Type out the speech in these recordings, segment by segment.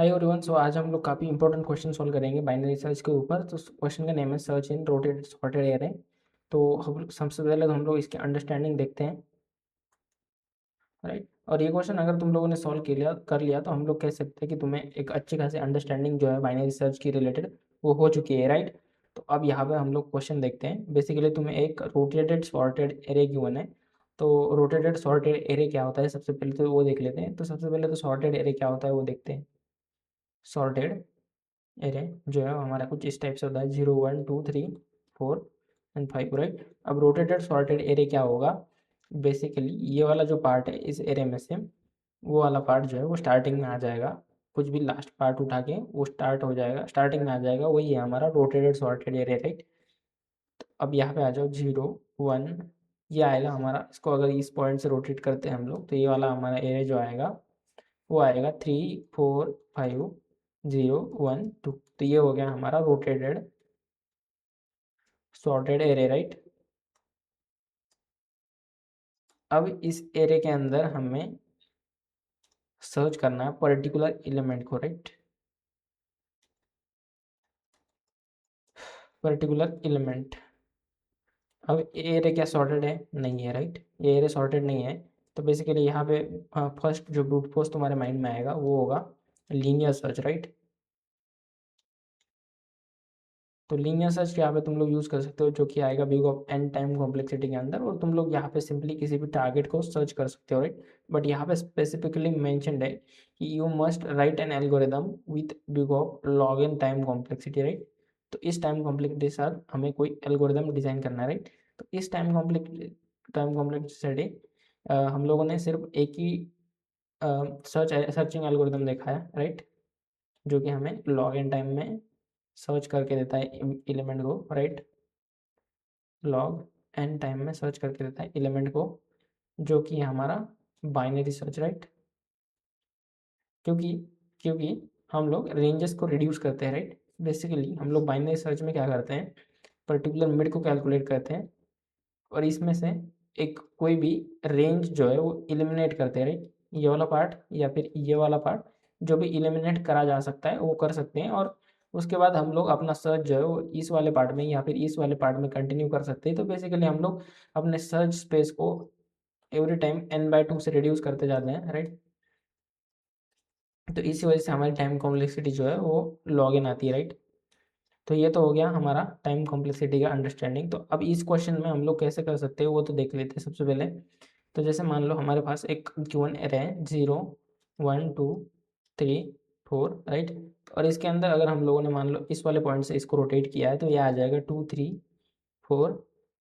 Hi everyone. सो आज हम लोग काफ़ी इंपॉर्टेंट क्वेश्चन सॉल्व करेंगे बाइनरी सर्च के ऊपर। तो क्वेश्चन का नेम है search in rotated sorted array. तो हम सबसे पहले तो हम लोग इसकी अंडरस्टैंडिंग देखते हैं, राइट। और ये क्वेश्चन अगर तुम लोगों ने सॉल्व कर लिया तो हम लोग कह सकते हैं कि तुम्हें एक अच्छी खासी अंडरस्टैंडिंग जो है बाइनरी सर्च की रिलेटेड वो हो चुकी है, राइट। तो अब यहाँ पे हम लोग क्वेश्चन देखते हैं। बेसिकली तुम्हें एक रोटेटेड सॉर्टेड एरे गिवन है। तो रोटेटेड सॉर्टेड एरे क्या होता है सबसे पहले तो वो देख लेते हैं। तो सबसे पहले तो सॉर्टेड एरे क्या होता है वो देखते हैं। सॉर्टेड एरे जो है हमारा कुछ इस टाइप से होता है 0 1 2 3 4 एंड 5, राइट। अब रोटेटेड सॉर्टेड एरे क्या होगा, बेसिकली ये वाला जो पार्ट है इस एरे में से वो वाला पार्ट जो है वो स्टार्टिंग में आ जाएगा। कुछ भी लास्ट पार्ट उठा के वो स्टार्ट हो जाएगा, स्टार्टिंग में आ जाएगा, वही है हमारा रोटेटेड सॉर्टेड एरे, राइट। अब यहाँ पे आ जाओ 0 1, ये आएगा हमारा। इसको अगर इस पॉइंट से रोटेट करते हैं हम लोग तो ये वाला हमारा एरे जो आएगा वो आएगा 3 4 5 0 1 2। तो ये हो गया हमारा रोटेटेड सॉर्टेड एरे, राइट। अब इस एरे के अंदर हमें सर्च करना है पर्टिकुलर एलिमेंट को, राइट। Particular element. अब एरे क्या सॉर्टेड है? नहीं है, राइट। ये एरे सॉर्टेड नहीं है। तो बेसिकली यहाँ पे फर्स्ट जो ब्रूट फोर्स तुम्हारे माइंड में आएगा वो होगा लीनियर सर्च, राइट। तो लीनियर सर्च यहाँ पे तुम लोग यूज़ कर सकते हो, जो कि आएगा big of n time complexity के अंदर। और तुम लोग यहाँ पे सिंपली किसी भी टारगेट को सर्च कर सकते हो, राइट। बट यहाँ पे स्पेसिफिकली मेंशन्ड है कि you must write an algorithm with big of log n time complexity, right. तो इस टाइम कॉम्प्लेक्सिटी के साथ हमें कोई एल्गोरिदम डिज़ाइन करना है, राइट। तो इस टाइम कॉम्प्लेक्सिटी हम लोगों ने सिर्फ एक ही सर्चिंग एल्गोरिदम देखा है, राइट, जो कि हमें लॉग एन टाइम में सर्च करके देता है एलिमेंट को, राइट। लॉग एन टाइम में सर्च करके देता है एलिमेंट को, जो कि हमारा बाइनरी सर्च, राइट। क्योंकि क्योंकि हम लोग रेंजेस को रिड्यूस करते हैं, राइट। बेसिकली हम लोग बाइनरी सर्च में क्या करते हैं, पर्टिकुलर मिड को कैलकुलेट करते हैं और इसमें से एक कोई भी रेंज जो है वो एलिमिनेट करते हैं, राइट। ये वाला पार्ट या फिर ये वाला पार्ट जो भी एलिमिनेट करा जा सकता है वो कर सकते हैं। और उसके बाद हम लोग अपना सर्च जो है वो इस वाले पार्ट में या फिर इस वाले पार्ट में कंटिन्यू कर सकते हैं। तो बेसिकली हम लोग अपने सर्च स्पेस को एवरी टाइम n/2 से रिड्यूस करते जाते हैं, राइट। तो इसी वजह से हमारी टाइम कॉम्प्लेक्सिटी जो है वो लॉग इन आती है, राइट। तो ये तो हो गया हमारा टाइम कॉम्प्लेक्सिटी का अंडरस्टैंडिंग। तो अब इस क्वेश्चन में हम लोग कैसे कर सकते हैं वो तो देख लेते हैं सबसे पहले। तो जैसे मान लो हमारे पास एक गिवन एरे है 0 1 2 3 4, राइट। और इसके अंदर अगर हम लोगों ने मान लो इस वाले पॉइंट से इसको रोटेट किया है तो ये आ जाएगा 2 3 4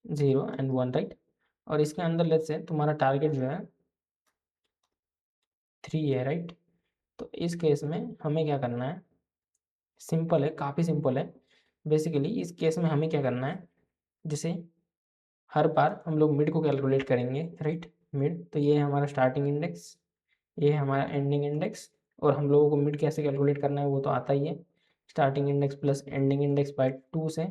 0 एंड 1, राइट। और इसके अंदर लेट्स से तुम्हारा टारगेट जो है 3 है, राइट। तो इस केस में हमें क्या करना है, सिंपल है, काफ़ी सिंपल है। बेसिकली इस केस में हमें क्या करना है, जैसे हर बार हम लोग मिड को कैलकुलेट करेंगे, राइट। मिड तो ये है हमारा स्टार्टिंग इंडेक्स, ये है हमारा एंडिंग इंडेक्स। और हम लोगों को मिड कैसे कैलकुलेट करना है वो तो आता ही है, starting index plus ending index bye 2 से,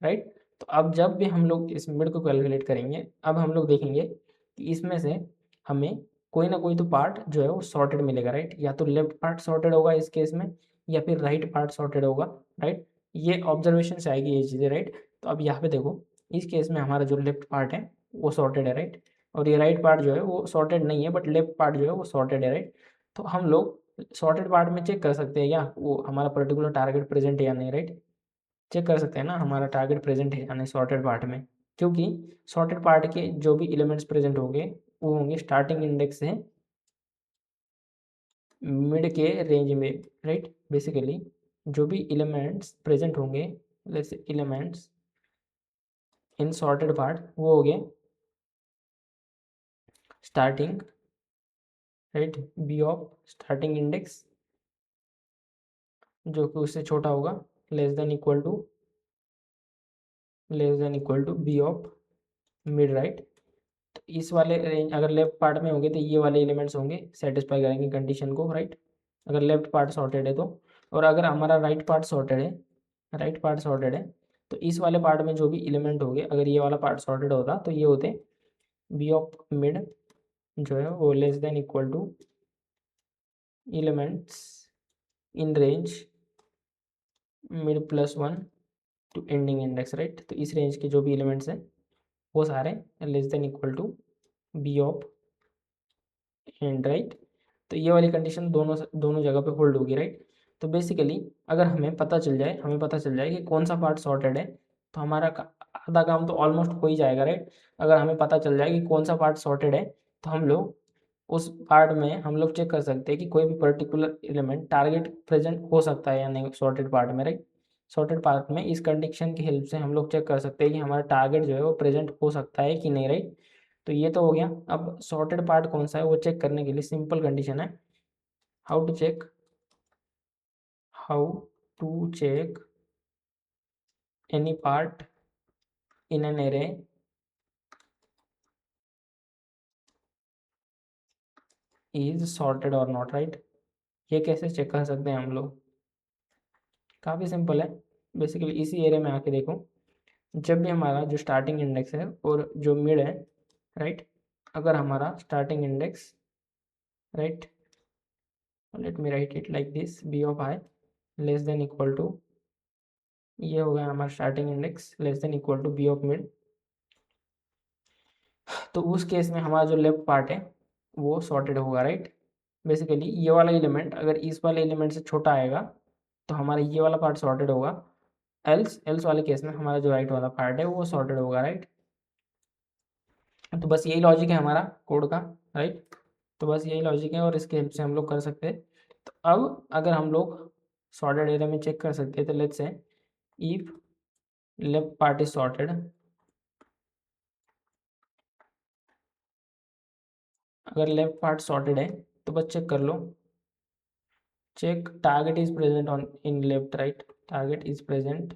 राइट। तो अब जब भी हम लोग इस मिड को कैलकुलेट करेंगे, अब हम लोग देखेंगे कि इसमें से हमें कोई ना कोई तो पार्ट जो है वो सॉर्टेड मिलेगा, राइट। या तो लेफ्ट पार्ट सॉर्टेड होगा इस केस में या फिर राइट पार्ट सॉर्टेड होगा, राइट। ये ऑब्जर्वेशन से आएगी ये चीज़ें, राइट। तो अब यहाँ पे देखो इस केस में हमारा जो लेफ्ट पार्ट है वो सॉर्टेड है, राइट। और ये राइट पार्ट जो है वो सॉर्टेड नहीं है बट लेफ्ट पार्ट जो है वो सॉर्टेड है, राइट। तो हम लोग सॉर्टेड पार्ट में चेक कर सकते हैं क्या वो हमारा पर्टिकुलर टारगेट प्रेजेंट है या नहीं, राइट। चेक कर सकते हैं ना हमारा टारगेट प्रेजेंट है या नहीं सॉर्टेड पार्ट में। क्योंकि सॉर्टेड पार्ट के जो भी एलिमेंट्स प्रेजेंट होंगे वो होंगे स्टार्टिंग इंडेक्स से मिड के रेंज में, राइट। बेसिकली जो भी एलिमेंट्स प्रेजेंट होंगे, जैसे एलिमेंट्स इन सॉर्टेड पार्ट वो हो गए starting, right, b of starting index जो कि उससे छोटा होगा, less than equal to b of mid, right. तो इस वाले रेंज अगर लेफ्ट पार्ट में होंगे तो ये वाले एलिमेंट्स होंगे सेटिस्फाई करेंगे कंडीशन को, राइट। अगर लेफ्ट पार्ट सॉर्टेड है तो। और अगर हमारा राइट पार्ट सॉर्टेड है तो इस वाले पार्ट में जो भी एलिमेंट होंगे, अगर ये वाला पार्ट सॉर्टेड होता तो ये होते बी ऑफ मिड जो है वो less than equal two elements in range mid plus one two ending index, right. तो इस रेंज के जो भी एलिमेंट्स हैं वो सारे less than equal to b of end, right. तो ये वाली कंडीशन दोनों दोनों जगह पे होल्ड होगी, राइट। तो बेसिकली अगर हमें पता चल जाए कि कौन सा पार्ट सॉर्टेड है, तो हमारा आधा काम तो ऑलमोस्ट हो ही जाएगा, राइट। अगर हमें पता चल जाए कि कौन सा पार्ट सॉर्टेड है, तो हम लोग उस पार्ट में हम लोग चेक कर सकते हैं कि कोई भी पर्टिकुलर एलिमेंट टारगेट प्रेजेंट हो सकता है या नहीं सॉर्टेड पार्ट में, राइट। सॉर्टेड पार्ट में इस कंडीशन की हेल्प से हम लोग चेक कर सकते हैं कि हमारा टारगेट जो है वो प्रेजेंट हो सकता है कि नहीं, राइट। तो ये तो हो गया। अब सॉर्टेड पार्ट कौन सा है वो चेक करने के लिए सिंपल कंडीशन है, how to check any part in an array is sorted और नॉट, राइट। ये कैसे चेक कर सकते हैं हम लोग? काफ़ी सिंपल है। बेसिकली इसी एरे में आके देखो, जब भी हमारा जो स्टार्टिंग इंडेक्स है और जो मिड है, राइट, अगर हमारा starting index, right, let me write it like this, b of i less than equal to, ये हो गया हमारा starting index less than equal to b of mid, तो उस केस में हमारा जो लेफ्ट पार्ट है वो सॉर्टेड होगा, राइट। बेसिकली ये वाला एलिमेंट अगर इस वाले एलिमेंट से छोटा आएगा तो हमारा ये वाला पार्ट सॉर्टेड होगा, एल्स एल्स वाले केस में हमारा जो राइट वाला पार्ट है वो सॉर्टेड होगा, राइट। तो बस यही लॉजिक है हमारा कोड का, राइट। तो बस यही लॉजिक है और इसके हेल्प से हम लोग कर सकते हैं। तो अब अगर हम लोग सॉर्टेड एरिया में चेक कर सकते हैं, तो let's say if left part is sorted, अगर लेफ्ट पार्ट सॉर्टेड है तो बस चेक कर लो, check target is present on in left, right, target is present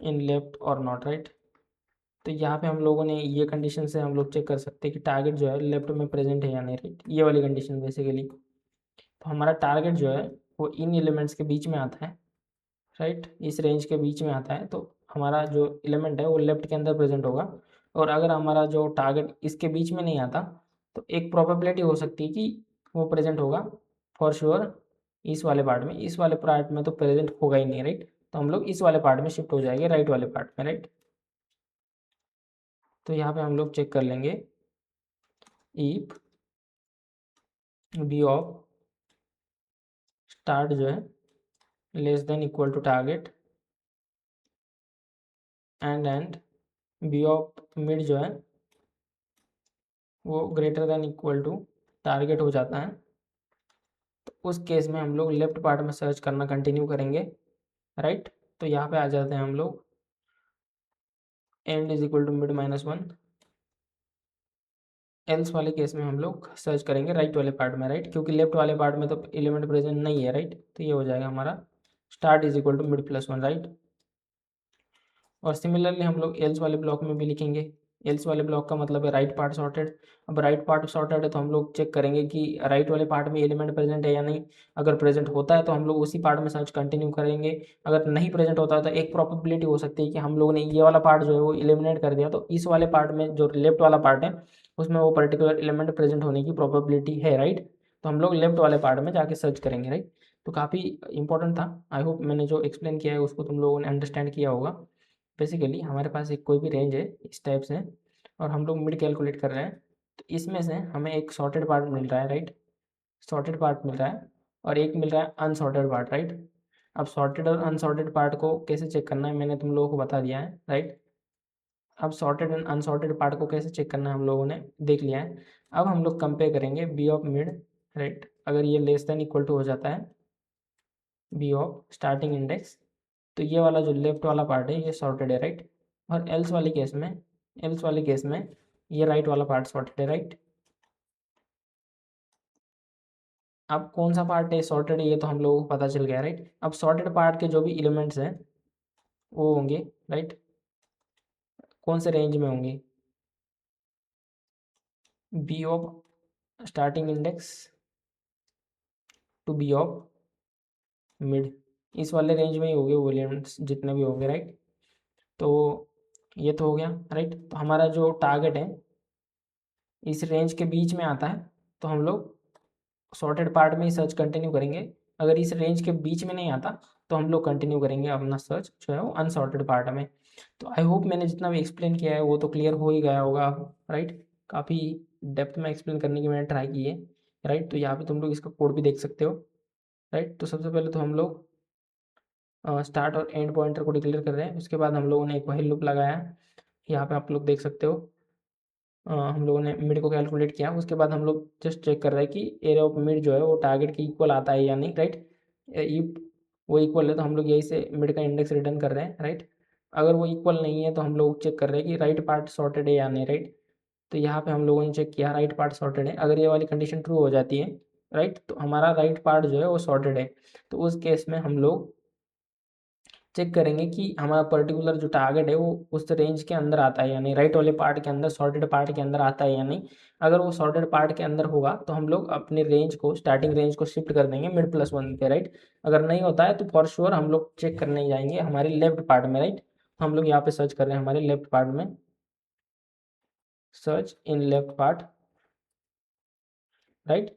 in left और नॉट, राइट। तो यहाँ पे हम लोगों ने ये कंडीशन से हम लोग चेक कर सकते हैं कि टारगेट जो है लेफ्ट में प्रेजेंट है या नहीं, राइट। ये वाली कंडीशन बेसिकली, तो हमारा टारगेट जो है वो इन एलिमेंट्स के बीच में आता है, राइट, इस रेंज के बीच में आता है। तो हमारा जो एलिमेंट है वो लेफ्ट के अंदर प्रेजेंट होगा। और अगर हमारा जो टारगेट इसके बीच में नहीं आता, तो एक प्रोबेबिलिटी हो सकती है कि वो प्रेजेंट होगा फॉर श्योर इस वाले पार्ट में, इस वाले पार्ट में तो प्रेजेंट होगा ही नहीं, राइट। तो हम लोग इस वाले पार्ट में शिफ्ट हो जाएंगे, राइट वाले पार्ट में, राइट। तो यहाँ पे हम लोग चेक कर लेंगे इफ बी ऑफ स्टार्ट जो है less than equal to target and b of mid जो है वो greater than equal to target हो जाता है, तो उस केस में हम लोग लेफ्ट पार्ट में सर्च करना कंटिन्यू करेंगे, राइट। तो यहाँ पे आ जाते हैं हम लोग end is equal to mid minus one, else वाले केस में हम लोग सर्च करेंगे राइट वाले पार्ट में, राइट, क्योंकि लेफ्ट वाले पार्ट में तो एलिमेंट प्रेजेंट नहीं है, राइट। तो ये हो जाएगा हमारा start is equal to mid plus one, right. और सिमिलरली हम लोग एल्स वाले ब्लॉक में भी लिखेंगे, एल्स वाले ब्लॉक का मतलब है राइट पार्ट सॉर्टेड। अब राइट पार्ट सॉर्टेड है तो हम लोग चेक करेंगे कि राइट वाले पार्ट में एलिमेंट प्रेजेंट है या नहीं। अगर प्रेजेंट होता है तो हम लोग उसी पार्ट में सर्च कंटिन्यू करेंगे। अगर नहीं प्रेजेंट होता है तो एक प्रोबेबिलिटी हो सकती है कि हम लोगों ने ये वाला पार्ट जो है वो एलिमिनेट कर दिया, तो इस वाले पार्ट में जो लेफ्ट वाला पार्ट है उसमें वो पर्टिकुलर एलिमेंट प्रेजेंट होने की प्रोबेबिलिटी है, राइट। तो हम लोग लेफ्ट वाले पार्ट में जाके सर्च करेंगे, राइट। तो काफ़ी इंपॉर्टेंट था। आई होप मैंने जो एक्सप्लेन किया है उसको तुम लोगों ने अंडरस्टैंड किया होगा। बेसिकली हमारे पास एक कोई भी रेंज है इस टाइप से और हम लोग मिड कैलकुलेट कर रहे हैं, तो इसमें से हमें एक सॉर्टेड पार्ट मिल रहा है, राइट, सॉर्टेड पार्ट मिल रहा है और एक मिल रहा है अनसॉर्टेड पार्ट, राइट। अब सॉर्टेड और अनसॉर्टेड पार्ट को कैसे चेक करना है मैंने तुम लोगों को बता दिया है, राइट। अब सॉर्टेड एंड अनसॉर्टेड पार्ट को कैसे चेक करना है हम लोगों ने देख लिया है। अब हम लोग कंपेयर करेंगे बी ऑफ मिड, राइट, अगर ये लेस देन इक्वल टू हो जाता है बी ऑफ स्टार्टिंग इंडेक्स, तो ये वाला जो लेफ्ट वाला पार्ट है ये सॉर्टेड है, राइट। और एल्स वाले केस में ये राइट वाला पार्ट सॉर्टेड है, राइट। अब कौन सा पार्ट है सॉर्टेड है ये तो हम लोगों को पता चल गया, राइट। अब सॉर्टेड पार्ट के जो भी एलिमेंट्स हैं वो होंगे, राइट, कौन से रेंज में होंगे, b of starting index to b of mid, इस वाले रेंज में ही होंगे वो एलिमेंट्स जितने भी होंगे, राइट। तो ये तो हो गया, राइट। तो हमारा जो टारगेट है इस रेंज के बीच में आता है, तो हम लोग सॉर्टेड पार्ट में ही सर्च कंटिन्यू करेंगे। अगर इस रेंज के बीच में नहीं आता तो हम लोग कंटिन्यू करेंगे अपना सर्च जो है वो अनसॉर्टेड पार्ट में। तो आई होप मैंने जितना भी एक्सप्लेन किया है वो तो क्लियर हो ही गया होगा, राइट। काफ़ी डेप्थ में एक्सप्लेन करने की मैंने ट्राई की है, राइट। तो यहाँ पे तुम लोग इसका कोड भी देख सकते हो, राइट। तो सबसे पहले तो हम लोग स्टार्ट और एंड पॉइंटर को डिक्लेयर कर रहे हैं। उसके बाद हम लोगों ने एक व्हाइल लूप लगाया है, यहाँ पे आप लोग देख सकते हो। हम लोगों ने मिड को कैलकुलेट किया। उसके बाद हम लोग जस्ट चेक कर रहे हैं कि एरिया ऑफ मिड जो है वो टारगेट के इक्वल आता है या नहीं, राइट। वो इक्वल है तो हम लोग यही से मिड का इंडेक्स रिटर्न कर रहे हैं, राइट। अगर वो इक्वल नहीं है तो हम लोग चेक कर रहे हैं कि राइट पार्ट सॉर्टेड है या नहीं, राइट। तो यहाँ पे हम लोगों ने चेक किया राइट पार्ट सॉर्टेड है। अगर ये वाली कंडीशन ट्रू हो जाती है, राइट, तो हमारा राइट पार्ट जो है वो सॉर्टेड है। तो उस केस में हम लोग चेक करेंगे कि हमारा पर्टिकुलर जो टारगेट है वो उस रेंज के अंदर आता है या नहीं, राइट वाले पार्ट के अंदर, सॉर्टेड पार्ट के अंदर आता है या नहीं। अगर वो सॉर्टेड पार्ट के अंदर होगा तो हम लोग अपने रेंज को, स्टार्टिंग रेंज को शिफ्ट कर देंगे मिड प्लस वन पे, राइट। अगर नहीं होता है तो फॉर श्योर हम लोग चेक करने जाएंगे हमारे लेफ्ट पार्ट में, राइट। हम लोग यहाँ पे सर्च कर रहे हैं हमारे लेफ्ट पार्ट में, search in left part, right.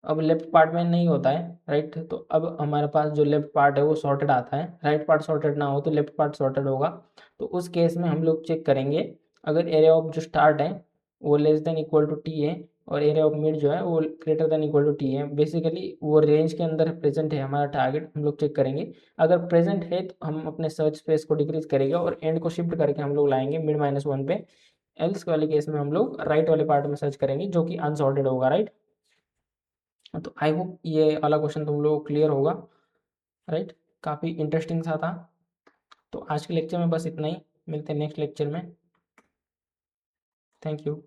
अब लेफ्ट पार्ट में नहीं होता है, राइट। तो अब हमारे पास जो लेफ्ट पार्ट है वो सॉर्टेड आता है, राइट पार्ट सॉर्टेड ना हो तो लेफ्ट पार्ट सॉर्टेड होगा। तो उस केस में हम लोग चेक करेंगे अगर एरिया ऑफ जो स्टार्ट है वो less than equal to t है और एरिया ऑफ मिड जो है वो greater than equal to t है, बेसिकली वो रेंज के अंदर प्रेजेंट है हमारा टारगेट, हम लोग चेक करेंगे। अगर प्रेजेंट है तो हम अपने सर्च स्पेस को डिक्रीज करेंगे और एंड को शिफ्ट करके हम लोग लाएंगे मिड माइनस वन पे। एल्स वाले केस में हम लोग राइट वाले पार्ट में सर्च करेंगे जो कि अनसॉर्टेड होगा, राइट। तो आई होप ये वाला क्वेश्चन तुम लोग क्लियर होगा, राइट। काफ़ी इंटरेस्टिंग सा था। तो आज के लेक्चर में बस इतना ही, मिलते हैं नेक्स्ट लेक्चर में। Thank you.